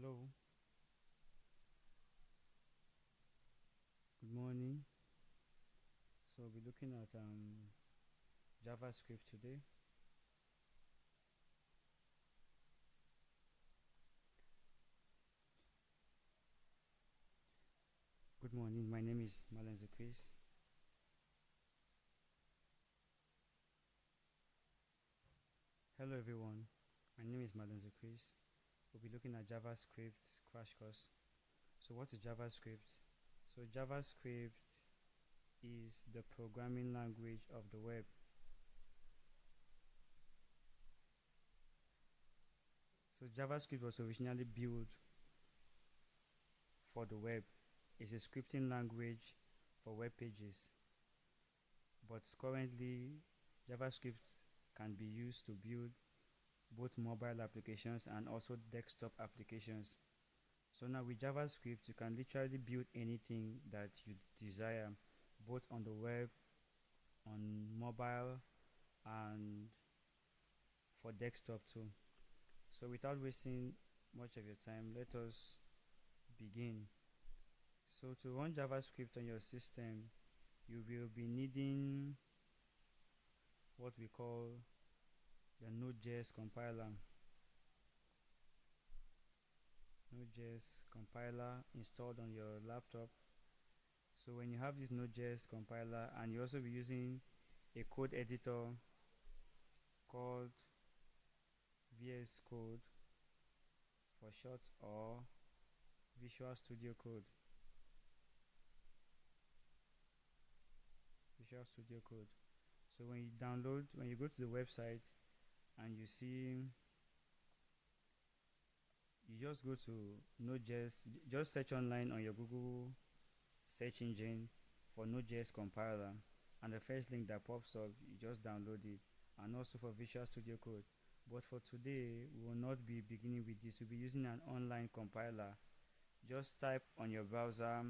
Hello, good morning. So we'll be looking at JavaScript today. Good morning. My name is Malenzo Chris. Hello everyone. My name is Malenzo Chris. We'll be looking at JavaScript crash course. So what is JavaScript? So JavaScript is the programming language of the web. So JavaScript was originally built for the web. It's a scripting language for web pages. But currently JavaScript can be used to build both mobile applications and also desktop applications. So now with JavaScript, you can literally build anything that you desire, both on the web, on mobile, and for desktop too. So without wasting much of your time, let us begin. So to run JavaScript on your system, you will be needing what we call the Node.js compiler. Node.js compiler installed on your laptop. So when you have this Node.js compiler, and you also be using a code editor called VS Code for short, or Visual Studio Code. Visual Studio Code. So when you go to the website and you see, you just go to Node.js, just search online on your Google search engine for Node.js compiler, and the first link that pops up, you just download it, and also for Visual Studio Code. But for today, we will not be beginning with this. We'll be using an online compiler. Just type on your browser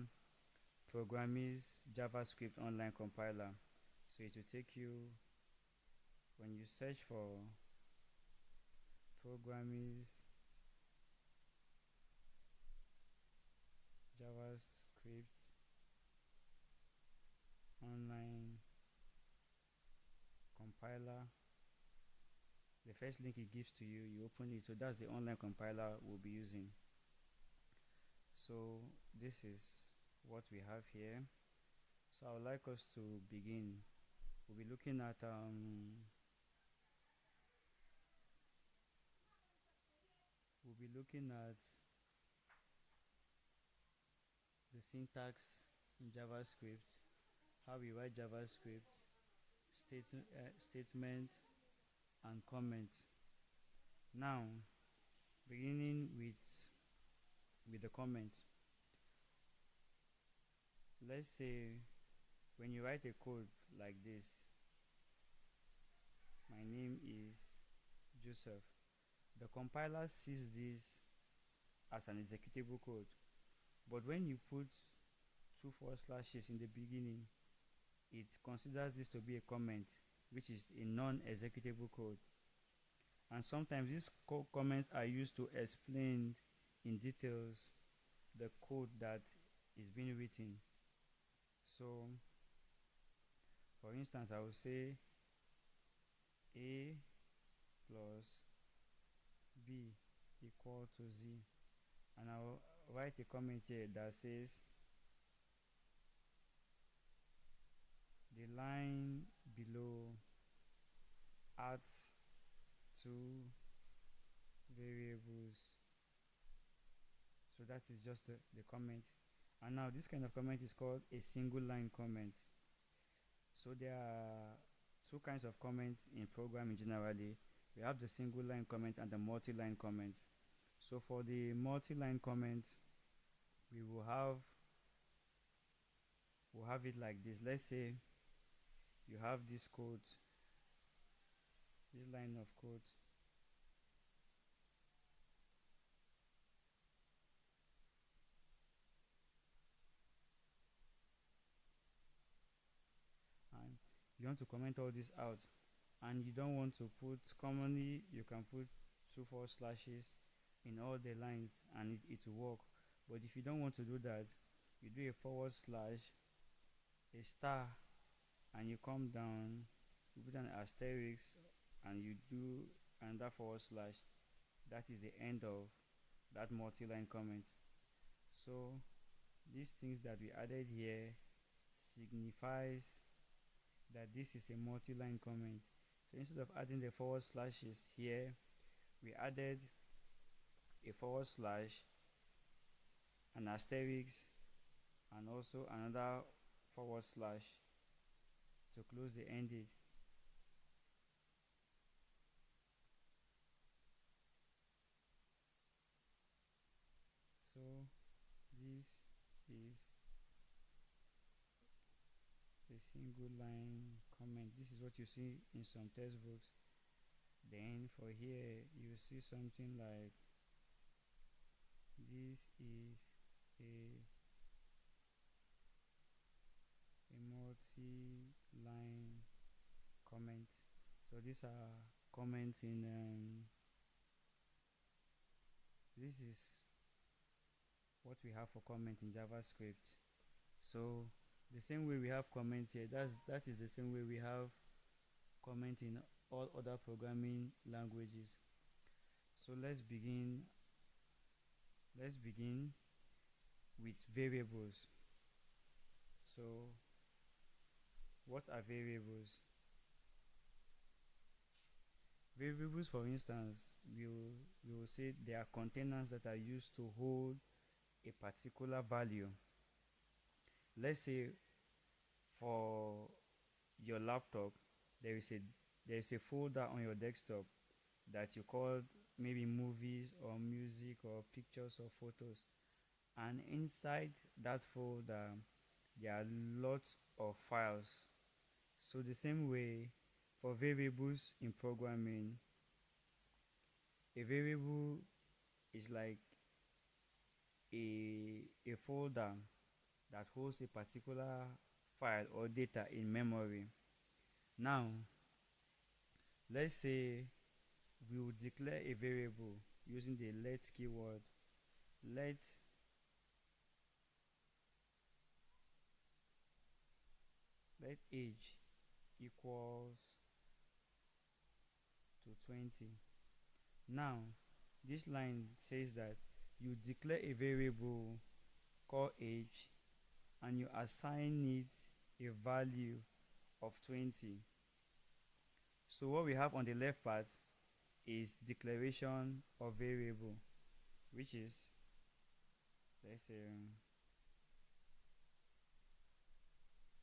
Programmers JavaScript online compiler. So it will take you, when you search for Programmers JavaScript online compiler, the first link it gives to you, you open it. So that's the online compiler we'll be using. So this is what we have here. So I would like us to begin. We'll be looking at the syntax in JavaScript, how we write JavaScript, statement and comment. Now, beginning with the comment. Let's say when you write a code like this, my name is Joseph. The compiler sees this as an executable code, but when you put two forward slashes in the beginning, it considers this to be a comment, which is a non-executable code. And sometimes these comments are used to explain in details the code that is being written. So for instance, I will say A plus B equal to Z, and I'll write a comment here that says the line below adds two variables. So that is just the comment. And now this kind of comment is called a single line comment. So there are two kinds of comments in programming generally. We have the single line comment and the multi-line comment. So for the multi-line comment, we will have it like this. Let's say you have this code, this line of code, and you want to comment all this out, and you don't want to put, commonly you can put two forward slashes in all the lines and it will work. But if you don't want to do that, you do a forward slash, a star, and you come down, you put an asterisk, and you do another forward slash. That is the end of that multi-line comment. So these things that we added here signifies that this is a multi-line comment. So instead of adding the forward slashes here, we added a forward slash, an asterisk, and also another forward slash to close the ending. So this is a single line comment. This is what you see in some textbooks. Then for here you see something like this is a multi-line comment. So these are comments in this is what we have for comment in JavaScript. So the same way we have comment here, that is the same way we have comment in all other programming languages. So let's begin with variables. So what are variables? Variables, for instance, we will say they are containers that are used to hold a particular value. Let's say for your laptop, there is a folder on your desktop that you call maybe movies or music or pictures or photos, and inside that folder there are lots of files. So the same way for variables in programming, a variable is like a folder that holds a particular file or data in memory. Now let's say we will declare a variable using the let keyword. Let age equals to 20. Now this line says that you declare a variable called age and you assign it a value of 20. So what we have on the left part is declaration of variable, which is, let's say,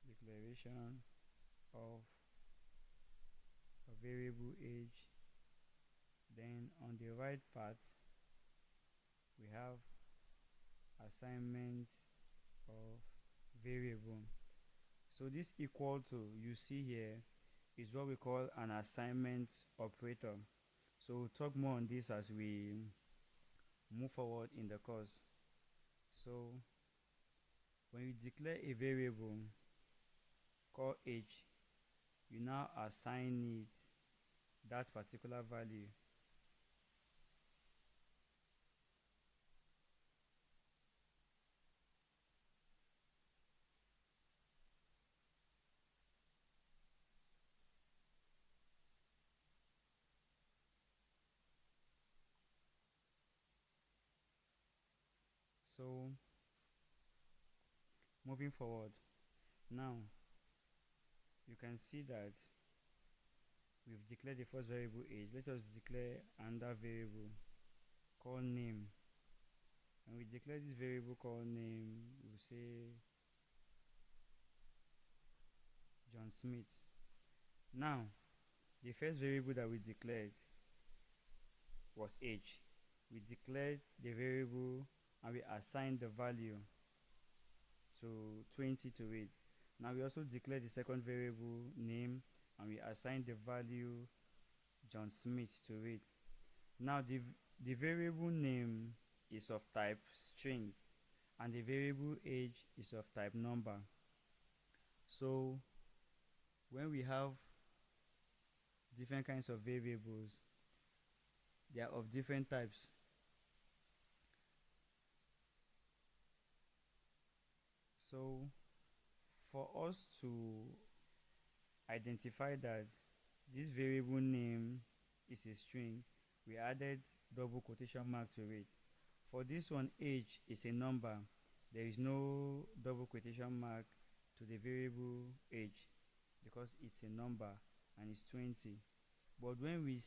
declaration of a variable age. Then on the right part we have assignment of variable. So this equal to, you see here, is what we call an assignment operator. So we'll talk more on this as we move forward in the course. So when you declare a variable called age, you now assign it that particular value. So moving forward, now you can see that we've declared the first variable age. Let us declare another variable called name. And we declare this variable called name, we'll say John Smith. Now the first variable that we declared was age. We declared the variable and we assigned the value to 20 to it. Now we also declared the second variable name and we assigned the value John Smith to it. Now the variable name is of type string and the variable age is of type number. So when we have different kinds of variables, they are of different types. So for us to identify that this variable name is a string, we added double quotation mark to it. For this one, age is a number. There is no double quotation mark to the variable age because it's a number and it's 20. But when we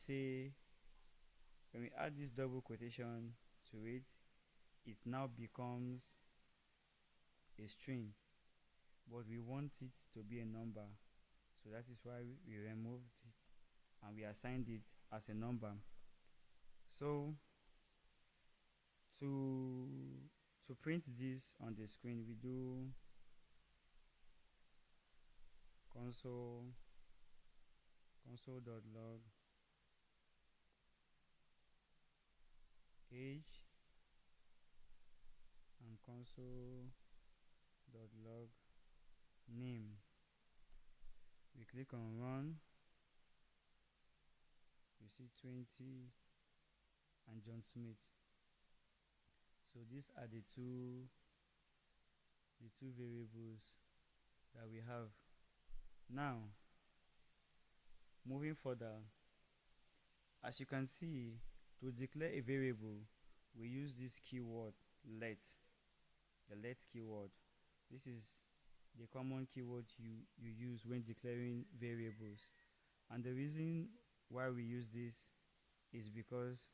add this double quotation to it, it now becomes a string, but we want it to be a number. So that is why we removed it and we assigned it as a number. So to print this on the screen, we do console.log age and console.log name. We click on run. You see 20 and John Smith. So these are the two variables that we have. Now, moving further, as you can see, to declare a variable, we use this keyword let, the let keyword. This is the common keyword you use when declaring variables. And the reason why we use this is because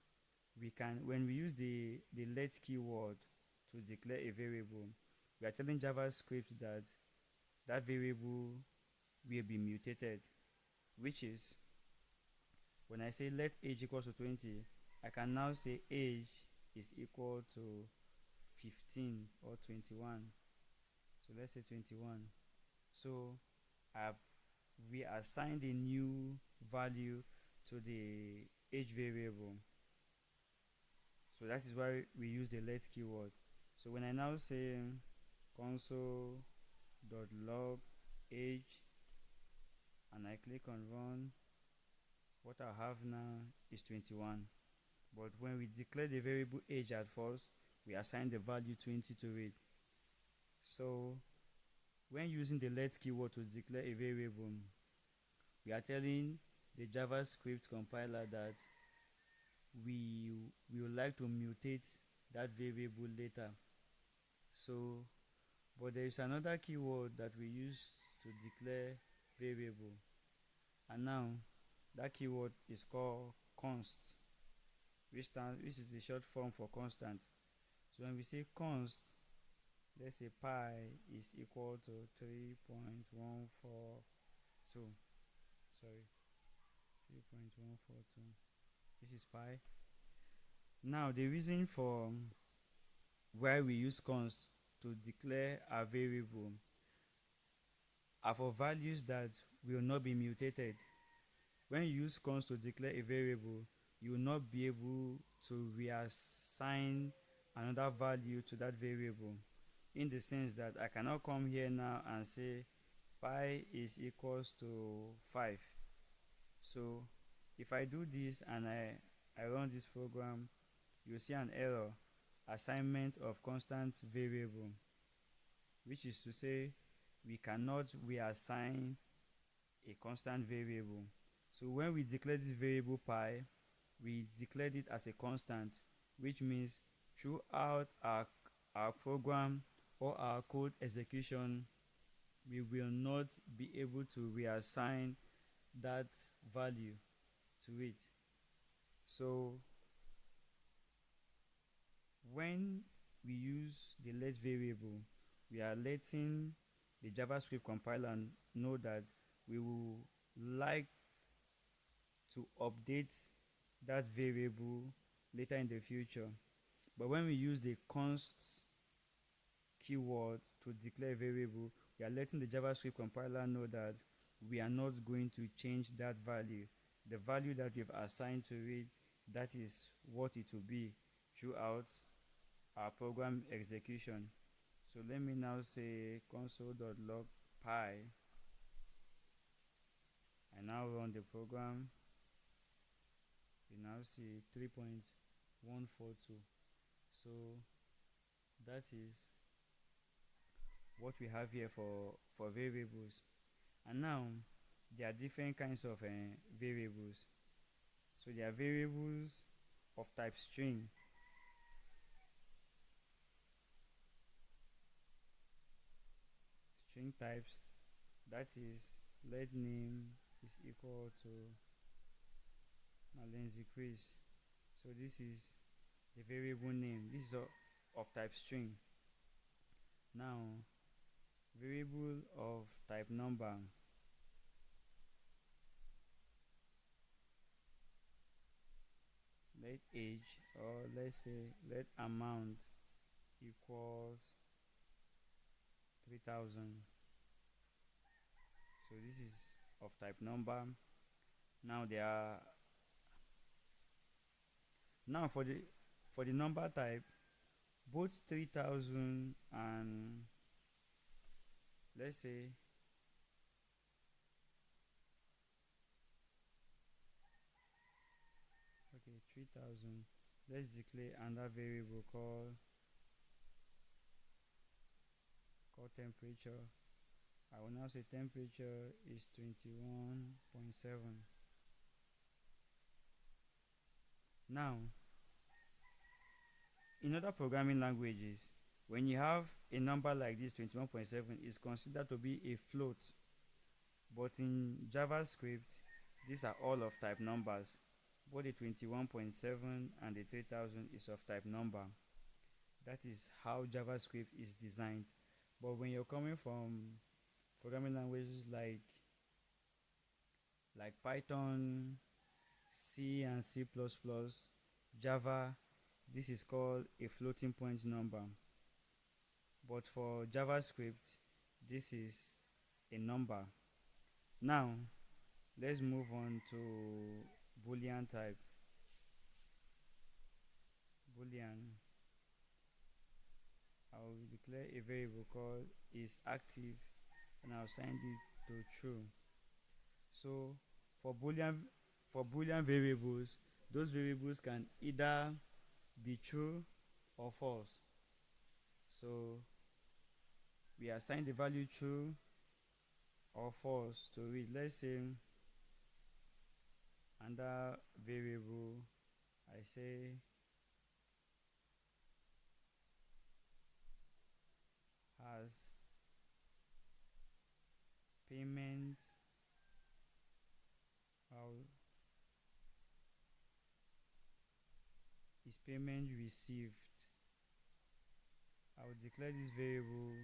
when we use the let keyword to declare a variable, we are telling JavaScript that that variable will be mutated, which is when I say let age equals to 20, I can now say age is equal to 15 or 21. So let's say 21. So we assigned a new value to the age variable. So that is why we use the let keyword. So when I now say console.log age and I click on run, what I have now is 21. But when we declare the variable age at first, we assign the value 20 to it. So when using the let keyword to declare a variable, we are telling the JavaScript compiler that we would like to mutate that variable later. So, but there is another keyword that we use to declare variable, and now that keyword is called const, which is the short form for constant. So when we say const, let's say pi is equal to 3.142. Sorry, 3.142. This is pi. Now the reason for why we use const to declare a variable are for values that will not be mutated. When you use const to declare a variable, you will not be able to reassign another value to that variable, in the sense that I cannot come here now and say pi is equals to 5. So if I do this and I run this program, you'll see an error, assignment of constant variable, which is to say we cannot reassign a constant variable. So when we declare this variable pi, we declared it as a constant, which means throughout our program or our code execution, we will not be able to reassign that value to it. So when we use the let variable, we are letting the JavaScript compiler know that we will like to update that variable later in the future. But when we use the const keyword to declare a variable, we are letting the JavaScript compiler know that we are not going to change that value. The value that we've assigned to it, that is what it will be throughout our program execution. So let me now say console.log pi. I now run the program. You now see 3.142. So that is what we have here for variables. And now there are different kinds of variables. So there are variables of type string. String types, that is, let name is equal to, now let's decrease. So this is the variable name. This is of type string. Now variable of type number. Let age, or let's say let amount equals 3000. So this is of type number. Now there are, now for the number type, both 3000 and let's say okay 3000, let's declare another variable called temperature. I will now say temperature is 21.7. Now in other programming languages, when you have a number like this 21.7, is considered to be a float. But in JavaScript, these are all of type numbers. Both the 21.7 and the 3000 is of type number. That is how JavaScript is designed. But when you're coming from programming languages like Python, C and C++, Java, this is called a floating point number. But for JavaScript, this is a number. Now let's move on to Boolean type. Boolean, I will declare a variable called is active and I'll assign it to true. So for Boolean variables, those variables can either be true or false. So we assign the value true or false to it. Let's say under variable, I say has payment, is payment received. I will declare this variable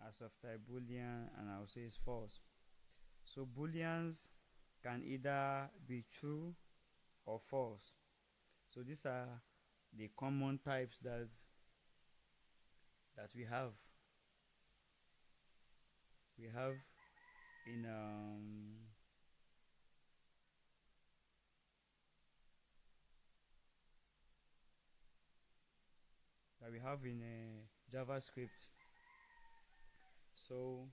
as of type boolean and I will say it's false. So booleans can either be true or false. So these are the common types that we have. We have in JavaScript. So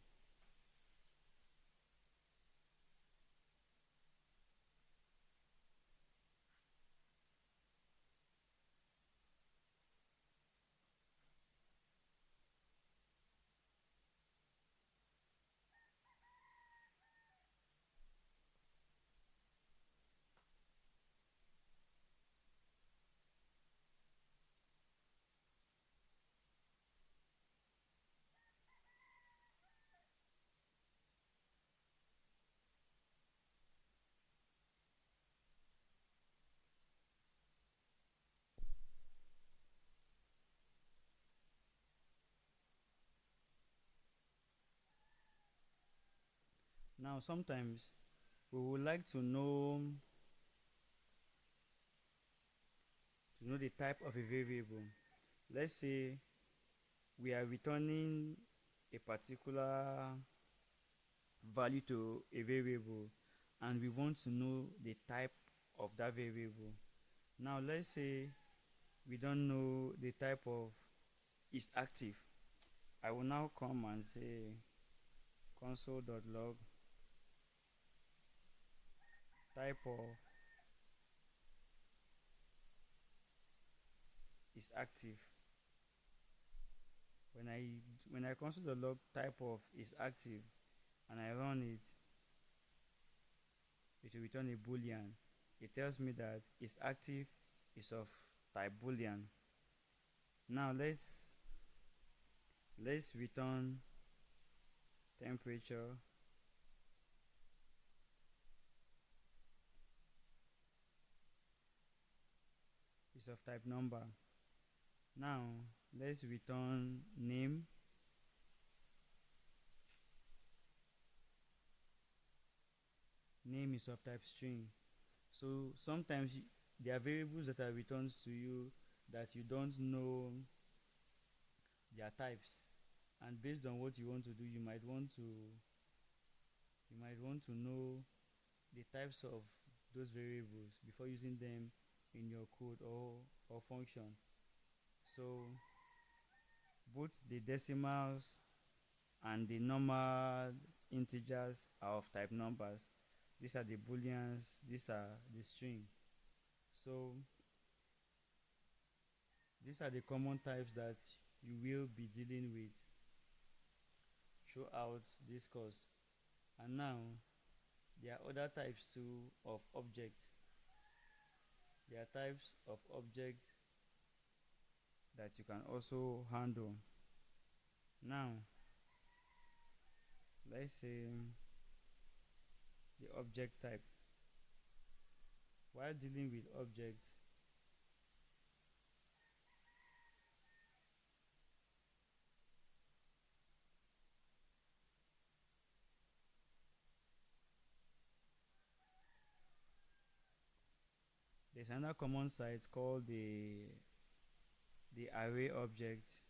now sometimes we would like to know the type of a variable. Let's say we are returning a particular value to a variable and we want to know the type of that variable. Now let's say we don't know the type of is active. I will now come and say console.log type of is active. when I console the log type of is active and I run it, it will return a boolean. It tells me that is active is of type boolean. Now let's return temperature is of type number. Now let's return name is of type string. So sometimes there are variables that are returned to you that you don't know their types, and based on what you want to do, you might want to know the types of those variables before using them in your code or function. So both the decimals and the normal integers are of type numbers. These are the booleans, these are the string. So these are the common types that you will be dealing with throughout this course. And now there are other types too of object. There are types of object that you can also handle. Now let's say the object type. While dealing with object, there's another common site called the array object.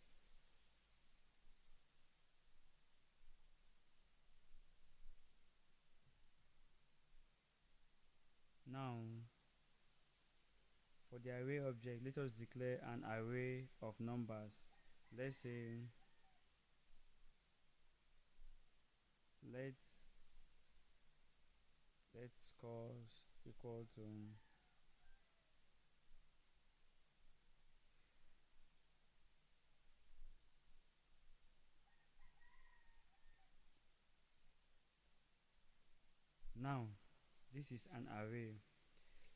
Now for the array object, let us declare an array of numbers. Let's say let's cause equal to now this is an array.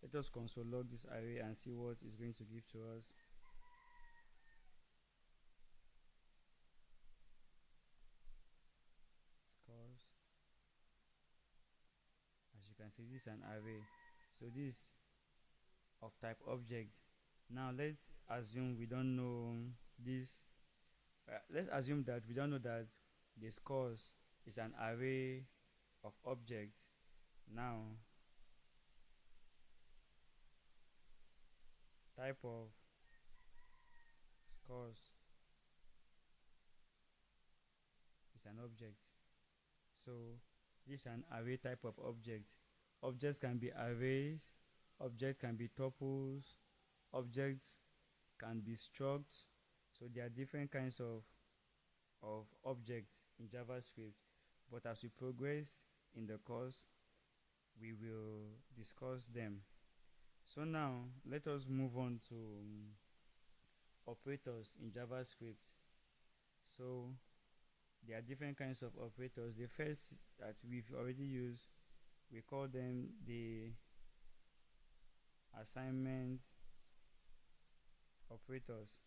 Let us console log this array and see what it's going to give to us. Scores. As you can see, this is an array. So this of type object. Now let's assume we don't know this. Let's assume that we don't know that the scores is an array of objects. Now type of scores is an object. So this is an array type of object. Objects can be arrays, objects can be tuples, objects can be structs. So there are different kinds of objects in JavaScript. But as we progress in the course, we will discuss them. So now let us move on to operators in JavaScript. So there are different kinds of operators. The first that we've already used, we call them the assignment operators.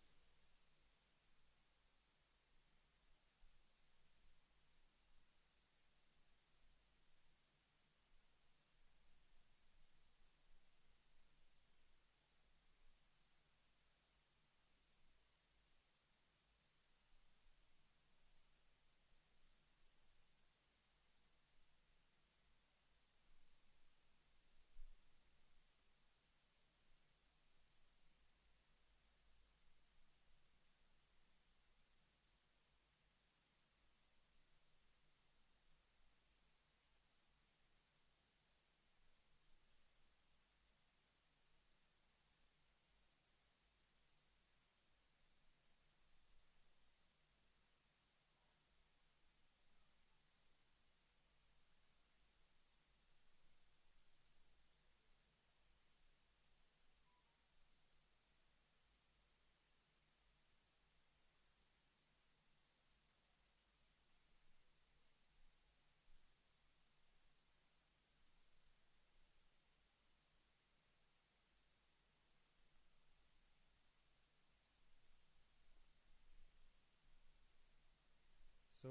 So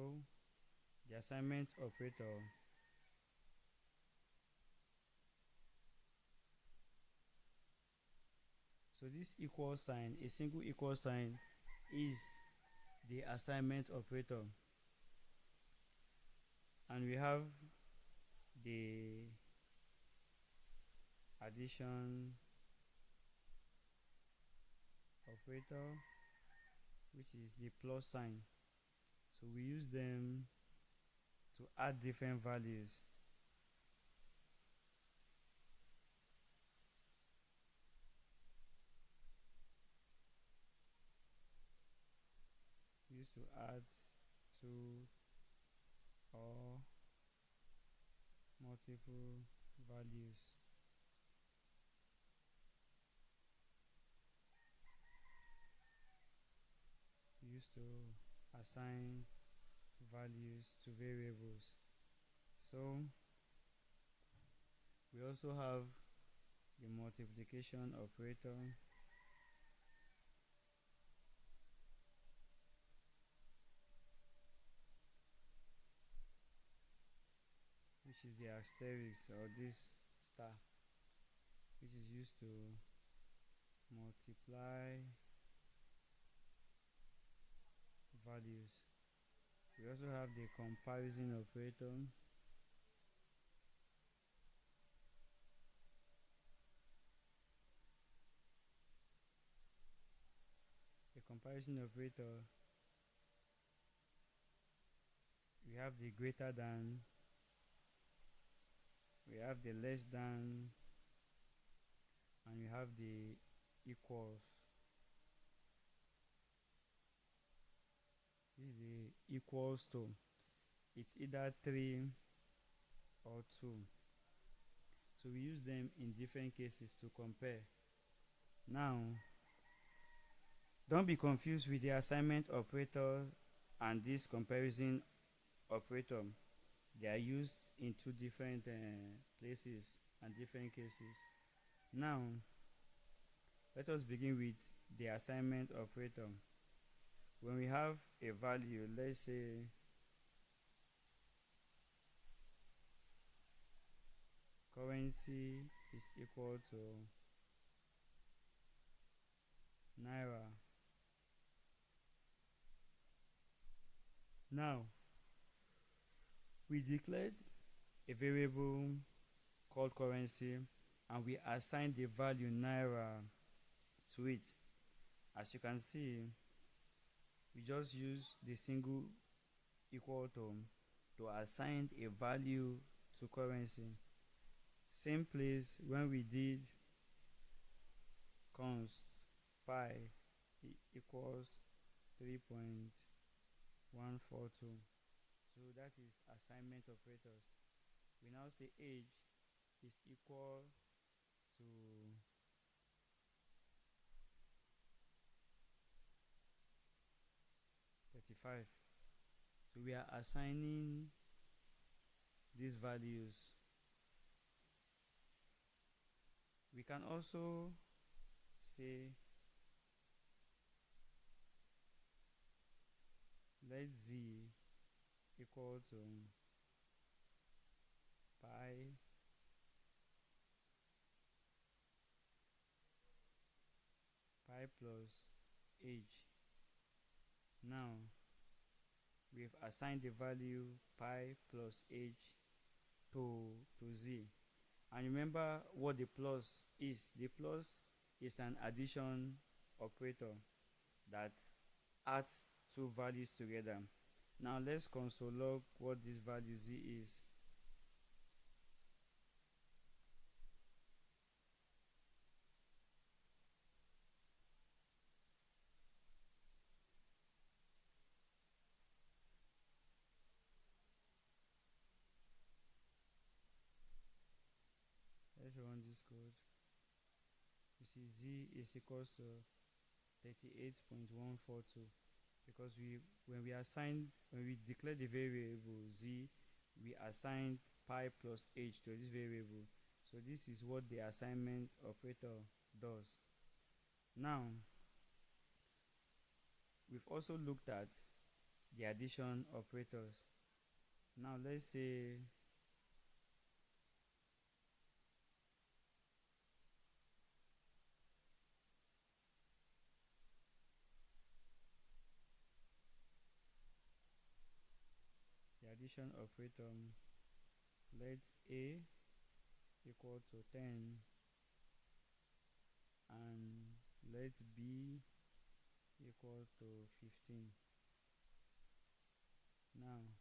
the assignment operator so this equal sign, a single equal sign, is the assignment operator, and we have the addition operator, which is the plus sign. So we use them to add different values. Used to add two or multiple values. Used to assign values to variables. So we also have the multiplication operator, which is the asterisk or this star, which is used to multiply values. We also have the comparison operator, the comparison operator. We have the greater than, we have the less than, and we have the equals. This is the equals to. It's either 3 or 2. So we use them in different cases to compare. Now, don't be confused with the assignment operator and this comparison operator. They are used in two different places and different cases. Now, let us begin with the assignment operator. When we have a value, let's say currency is equal to naira. Now, we declared a variable called currency and we assigned the value naira to it. As you can see, we just use the single equal to assign a value to currency. Same place when we did const pi equals 3.142. So that is assignment operators. We now say age is equal to 35. So we are assigning these values. We can also say let z equal to pi plus age. Now we've assigned the value pi plus age to z. And remember what the plus is. The plus is an addition operator that adds two values together. Now let's console log what this value z is. Let's run this code. You see z is equals to 38.142 because when we declare the variable z, we assigned pi plus h to this variable. So this is what the assignment operator does. Now we've also looked at the addition operators. Now let's say the addition operator, let A equal to 10 and let B equal to 15. Now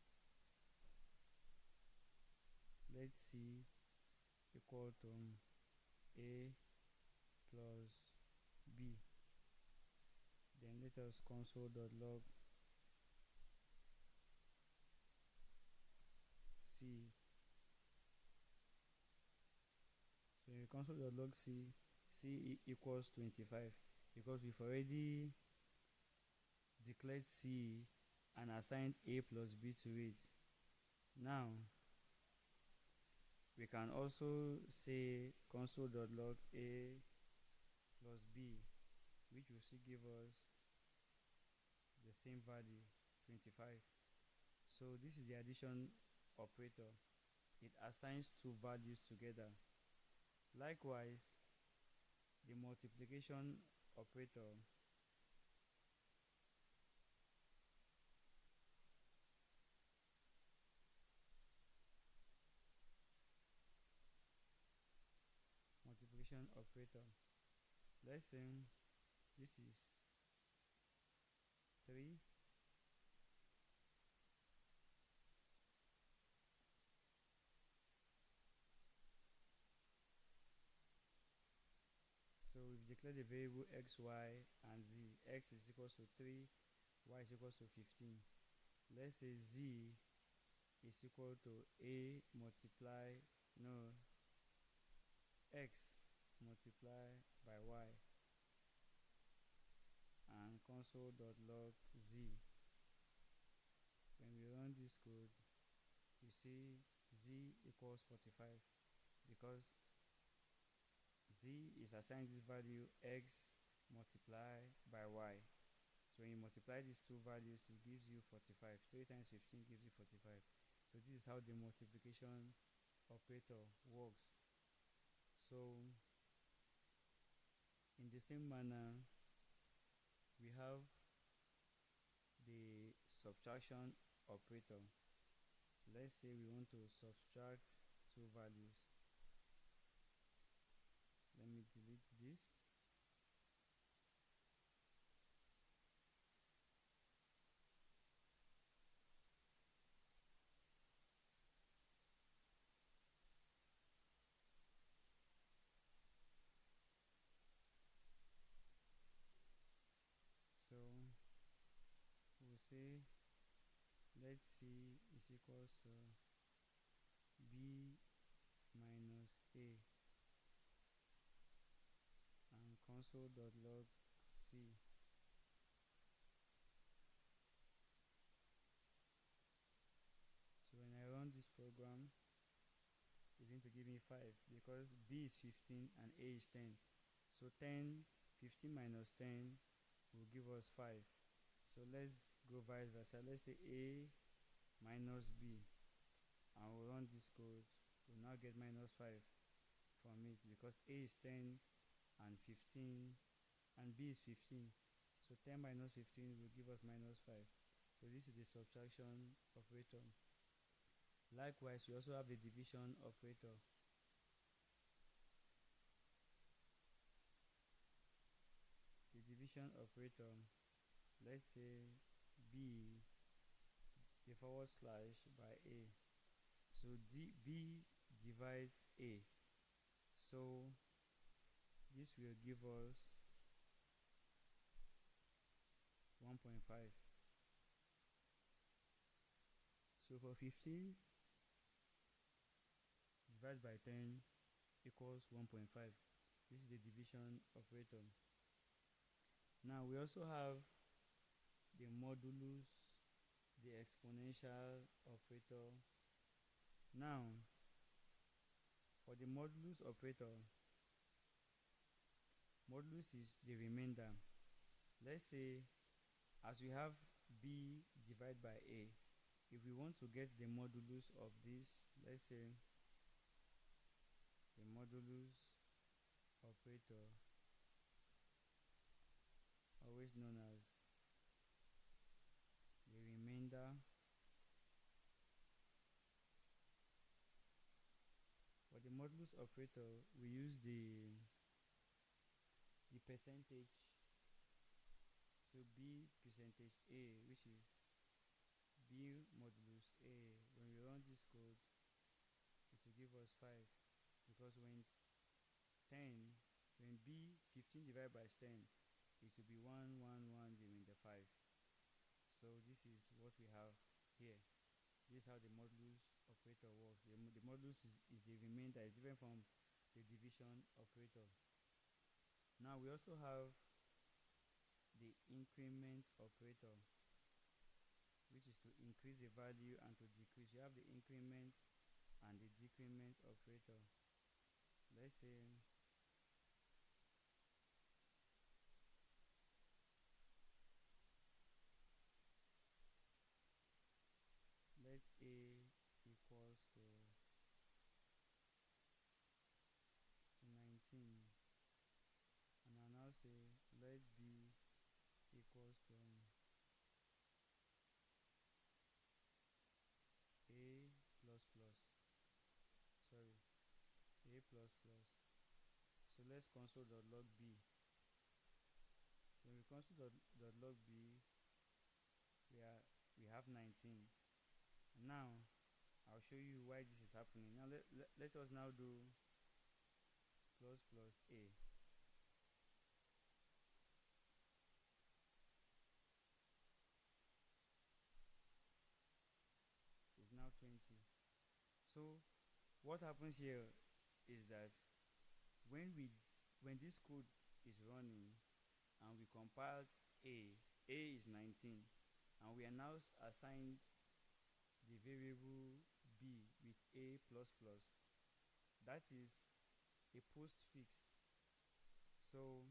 let C equal to A plus B. Then let us console.log C. So in console.log C, C equals 25 because we've already declared C and assigned A plus B to it. Now we can also say console.log A plus B, which will still give us the same value, 25. So this is the addition operator. It assigns two values together. Likewise, the multiplication operator let's say this is 3 so we've declared the variable x, y and z. X is equals to 3, y is equals to 15. Let's say z is equal to a multiply x multiply by y, and console.log z. When we run this code, you see z equals 45 because z is assigned this value x multiply by y. So when you multiply these two values, it gives you 45. 3 times 15 gives you 45. So this is how the multiplication operator works. So in the same manner, we have the subtraction operator. Let's say we want to subtract two values. Let me delete this. So we'll say let's see is equals to b minus a, and console.log c. So when I run this program, it's going to give me 5 because b is 15 and a is 10. So 15 minus 10 will give us 5. So let's go vice versa. Let's say a minus b, and we'll run this code. We'll now get minus 5 from it because a is 10 and 15 and b is 15. So 10 minus 15 will give us minus 5. So this is the subtraction operator. Likewise, we also have the division operator. The division operator, let's say b the forward slash by a. So b divides a. So this will give us 1.5. So for 15 divided by 10 equals 1.5. This is the division operator. Now we also have the modulus, the exponential operator. Now for the modulus operator, modulus is the remainder. Let's say as we have b divided by a. If we want to get the modulus of this, let's say the modulus operator, always known as the remainder, for the modulus operator we use the percentage to b percentage a, which is b modulus a. When we run this code, it will give us 5, because when 10, when b 15 divided by 10, it will be 1 1 1 the remainder 5. So this is what we have here. This is how the modulus operator works. The modulus is the remainder. It's different from the division operator. Now we also have the increment operator, which is to increase the value and to decrease. You have the increment and the decrement operator. Let's say let a equals to 19, and I'll now say let b equals to a plus plus, sorry, a plus plus. So let's console.log b. When we console.log b, we have 19. Now I'll show you why this is happening. Now let us now do plus plus a. Is now 20. So what happens here is that when this code is running and we compiled a is 19, and we are now assigned the variable b with a plus plus, that is a postfix. So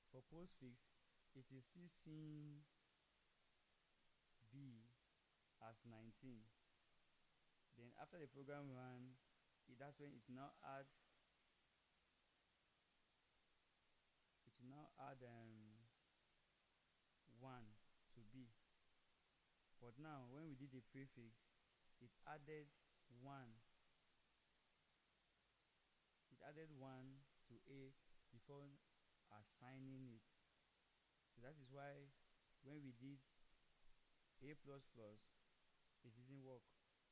for postfix, it is still seeing b as 19. Then after the program ran, that's when it now add 1 to b. But now when we did the prefix, it added 1 to a before assigning it. So that is why when we did a plus plus, it didn't work.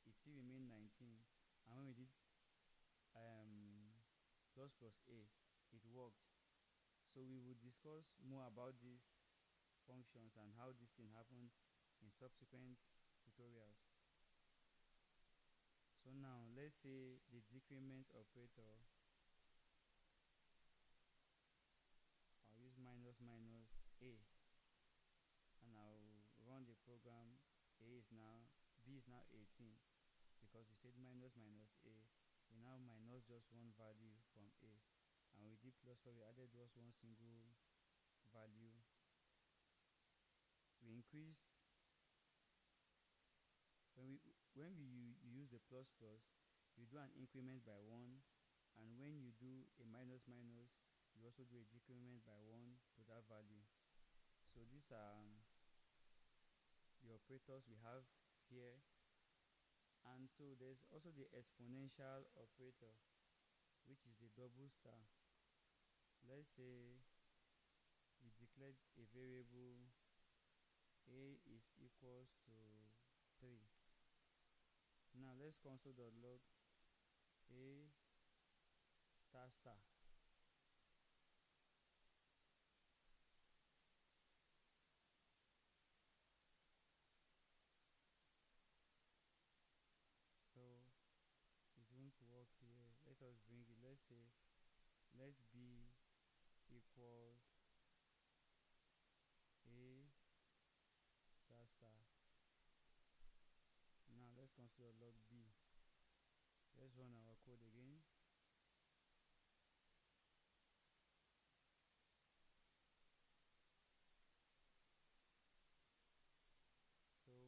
It still remained 19. And when we did plus plus a, it worked. So we will discuss more about these functions and how this thing happened in subsequent tutorials. So now let's say the decrement operator, I'll use minus minus a, and I'll run the program. B is now 18, because we said minus minus a. We now minus just one value from a, and we did plus 4, we added just one single value. We increased when we use the plus plus, you do an increment by 1, and when you do a minus minus, you also do a decrement by 1 to that value. So these are the operators we have here. And so there's also the exponential operator, which is the double star. Let's say we declared a variable a is equals to 3. Now let's console.log a star star. So it won't work here. Let us bring it. Let's say let b equals a star star. Now let's console.log b. Let's run our code again. So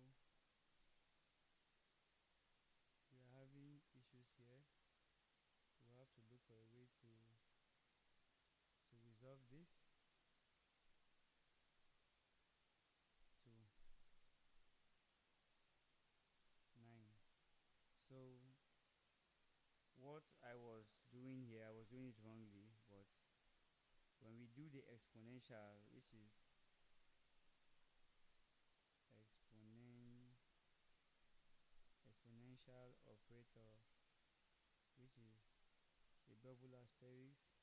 solve this to 9. So what I was doing here, I was doing it wrongly, but when we do the exponential, which is exponential operator, which is a double asterisk